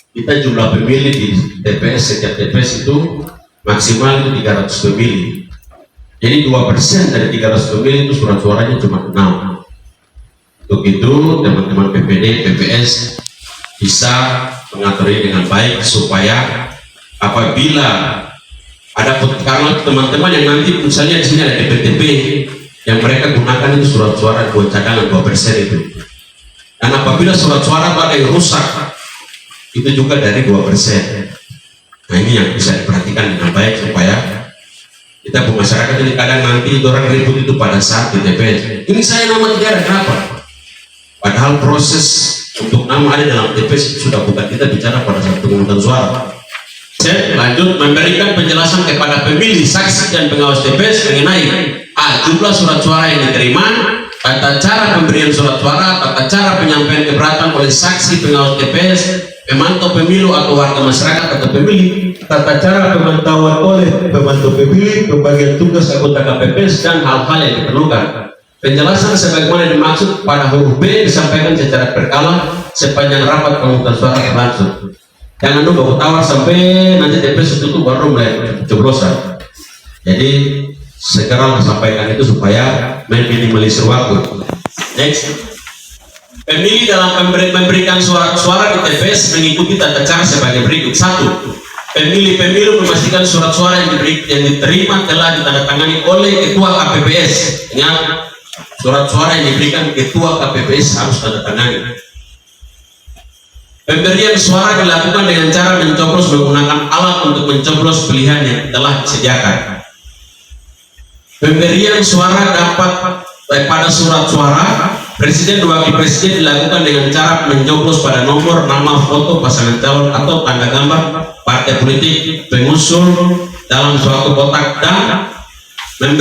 kita jumlah pemilih di TPS, setiap TPS itu maksimal itu 300 pemilih. Jadi 2% dari 300 pemilih itu surat suaranya cuma 6. Untuk itu teman-teman PPD, PPS bisa mengaturnya dengan baik supaya apabila ada, karena teman-teman yang nanti misalnya di sini ada DPTP yang mereka gunakan itu surat suara buat cadangan 2% itu. Dan apabila surat suara ada yang rusak, itu juga dari 2%. Nah ini yang bisa diperhatikan dengan baik supaya kita masyarakat ini kadang nanti orang ribut itu pada saat di TPS. Ini saya nama tidak ada, kenapa? Padahal proses untuk nama ada dalam TPS sudah, bukan kita bicara pada saat pemungutan suara. Saya lanjut memberikan penjelasan kepada pemilih, saksi dan pengawas TPS mengenai jumlah surat suara yang diterima, tata cara pemberian surat suara, tata cara penyampaian keberatan oleh saksi, pengawas TPS, pemantau pemilu atau warga masyarakat atau pemilih, tata cara pemantauan oleh pemantau pemilih, pembagian tugas anggota KPPS dan hal-hal yang diperlukan. Penjelasan sebagaimana dimaksud pada huruf B disampaikan secara berkala sepanjang rapat pemungutan suara berlangsung. Jangan lupa tawar sampai nanti TPS itu baru mulai coblosan. Jadi segera sampaikan itu supaya meminimalisir waktu. Next. Pemilih dalam memberikan suara di TPS mengikuti tata cara sebagai berikut. 1. Pemilih pemilu memastikan surat suara yang diterima telah ditandatangani oleh ketua KPPS. Ingat, surat suara yang diberikan ketua KPPS harus tandatangani. Pemberian suara dilakukan dengan cara mencoblos menggunakan alat untuk mencoblos pilihan yang telah disediakan. Pemberian suara dapat pada surat suara presiden dan wakil presiden dilakukan dengan cara mencoblos pada nomor, nama, foto pasangan calon atau tanda gambar partai politik pengusung dalam suatu kotak, dan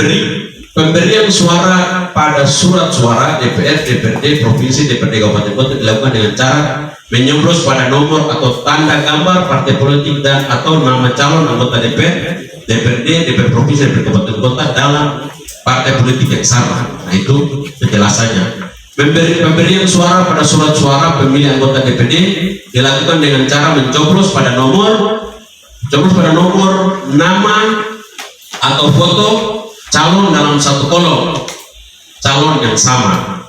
pemberian suara pada surat suara DPR, DPRD, provinsi, DPRD kabupaten kota dilakukan dengan cara menyoblos pada nomor atau tanda gambar partai politik dan atau nama calon anggota DPR, DPRD, DPR provinsi, DPR kabupaten kota dalam partai politik yang sama. Nah itu penjelasannya. Pemberian suara pada surat suara pemilih anggota DPD dilakukan dengan cara mencoblos pada nomor, nama atau foto calon dalam satu kolom calon yang sama.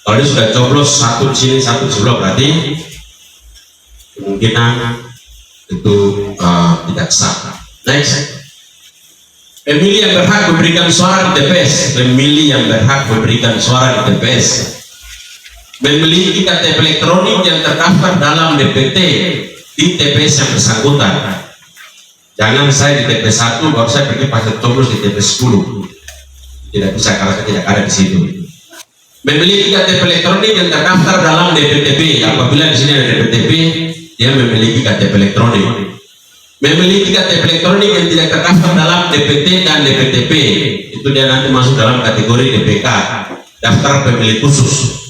Kalau dia sudah coblos satu di sini, satu di sebelah, berarti kemungkinan itu tidak sah. Next. Pemilih yang berhak memberikan suara di TPS. Pemilih yang berhak memberikan suara di TPS memiliki KTP elektronik yang terdaftar dalam DPT di TPS yang bersangkutan. Jangan saya di TPS 1 baru saya pergi pasang coblos di TPS 10. Tidak bisa karena saya tidak ada di situ. Memiliki KTP elektronik yang terdaftar dalam DPTB. Apabila di sini ada DPTB, dia memiliki KTP elektronik. Memiliki KTP elektronik yang tidak terdaftar dalam DPT dan DPTB, itu dia nanti masuk dalam kategori DPK, daftar pemilih khusus.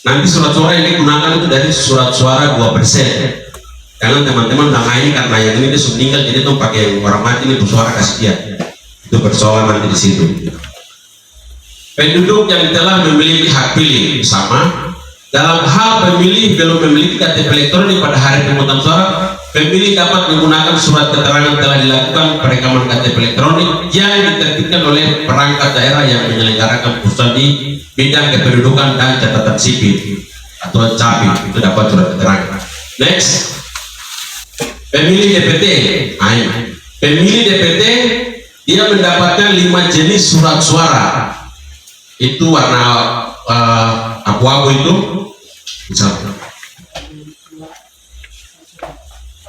Nanti surat suara yang digunakan itu dari surat suara 2%. Jangan teman-teman bilang ini karena yang ini dia meninggal jadi tuh pakai yang orang mati ini bersuara kasih dia. Itu persoalan nanti di situ. Penduduk yang telah memiliki hak pilih sama dalam hal pemilih belum memiliki KTP elektronik pada hari pemungutan suara, Pemilih dapat menggunakan surat keterangan telah dilakukan perekaman KTP elektronik yang diterbitkan oleh perangkat daerah yang menyelenggarakan urusan di bidang kependudukan dan catatan sipil atau CAPI, itu dapat surat keterangan. Next, pemilih DPT. Pemilih DPT dia mendapatkan 5 jenis surat suara. Itu warna abu-abu itu, misalnya.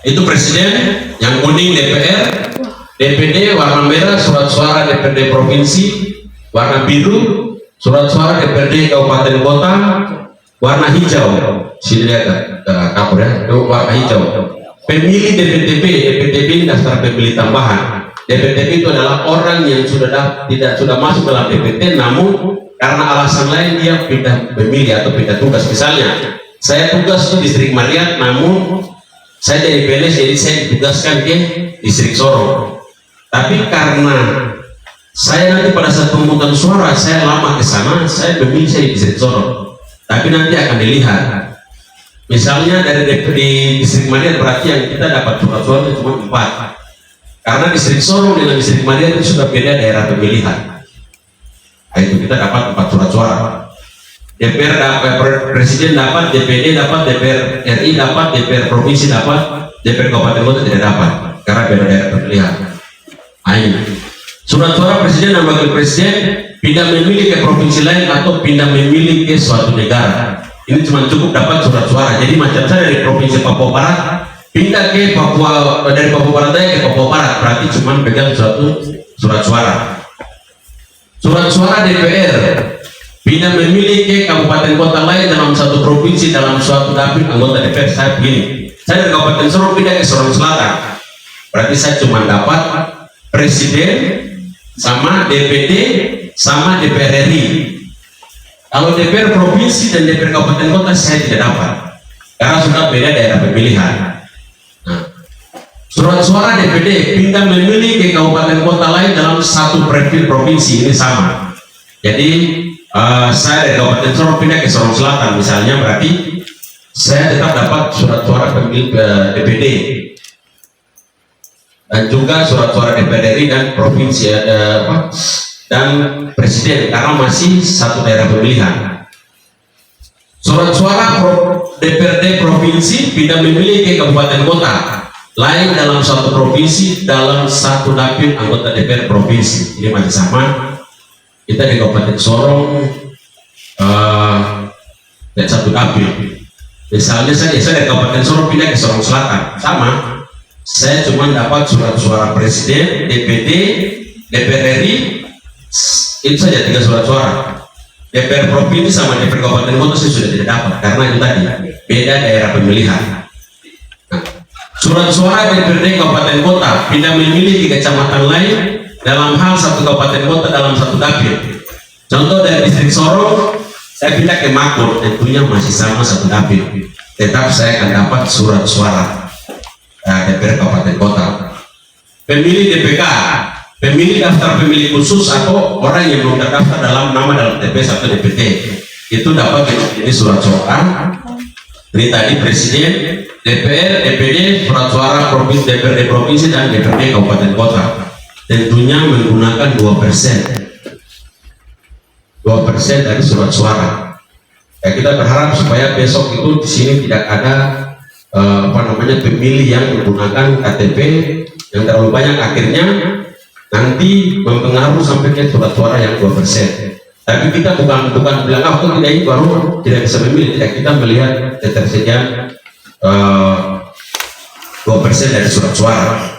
Itu presiden, yang kuning DPR, DPD warna merah surat suara DPRD provinsi, warna biru surat suara DPRD kabupaten kota, warna hijau, sini lihat kapur ya, itu warna hijau. Pemilih DPTB, DPTB ini daftar pemilih tambahan. DPTB itu adalah orang yang sudah masuk dalam DPT, namun karena alasan lain dia pindah pemilih atau pindah tugas. Misalnya, saya tugas di distrik Mariat, namun saya dari PNS, jadi saya ditugaskan ke distrik Sorong. Tapi karena saya nanti pada saat pemungutan suara saya lama ke sana, saya memilih saya di distrik Sorong. Tapi nanti akan dilihat. Misalnya dari distrik Mariat berarti yang kita dapat surat-suara cuma 4. Karena distrik Sorong dengan distrik Mariat itu sudah beda daerah pemilihan. Nah, itu kita dapat 4 surat suara. DPR dapat, presiden dapat, DPD dapat, DPR RI dapat, DPR provinsi dapat, DPR kabupaten kota tidak dapat karena beda daerah pemilihan. Surat suara presiden dan wakil presiden pindah memilih ke provinsi lain atau pindah memilih ke suatu negara. Ini cuma cukup dapat surat suara. Jadi macam saya dari provinsi Papua Barat pindah ke Papua, dari Papua Barat ke Papua Barat, berarti cuma pegang suatu surat suara. Surat suara DPR pindah memilih ke kabupaten kota lain dalam satu provinsi dalam suatu dapil anggota DPR. Saya begini, saya dari Kabupaten Sorong pindah ke Sorong Selatan, berarti saya cuma dapat presiden sama DPD sama DPR RI. Kalau DPR provinsi dan DPR kabupaten kota saya tidak dapat karena sudah beda daerah pemilihan. Nah, surat suara DPD pindah memilih ke kabupaten kota lain dalam satu provinsi, ini sama. Jadi saya dari Kabupaten Sorong pindah ke Sorong Selatan misalnya, berarti saya tetap dapat surat suara pemilih DPD dan juga surat suara DPR RI dan provinsi dan presiden karena masih satu daerah pemilihan. Surat suara DPRD provinsi pindah memilih ke kabupaten kota lain dalam satu provinsi dalam satu dapil anggota DPR provinsi, ini masih sama. Kita di Kabupaten Sorong dan satu dapil. Misalnya saya dari Kabupaten Sorong pindah ke Sorong Selatan, sama. Saya cuma dapat surat suara presiden, DPD, DPR RI, itu saja 3 surat suara. DPR provinsi sama DPR kabupaten kota saya sudah tidak dapat karena itu tadi beda daerah pemilihan. Nah, surat suara DPRD kabupaten kota pindah memilih di kecamatan lain dalam hal satu kabupaten kota dalam satu dapil. Contoh dari distrik Sorong, saya pindah ke Makmur, tentunya masih sama satu dapil. Tetap saya akan dapat surat suara DPR kabupaten kota. Pemilih DPK, pemilih daftar pemilih khusus atau orang yang belum terdaftar dalam nama dalam TPS atau DPT, itu dapat ini surat suara. Ini tadi presiden, DPR, DPD, surat suara provinsi, DPRD provinsi dan DPRD kabupaten kota. Tentunya menggunakan 2% dari surat suara. Ya, kita berharap supaya besok itu di sini tidak ada pemilih yang menggunakan KTP yang terlalu banyak, akhirnya nanti mempengaruhi sampai ke surat suara yang 2%. Tapi kita bukan bilang kok tidak ini baru tidak bisa memilih, tidak, kita melihat ketersediaan 2% dari surat suara.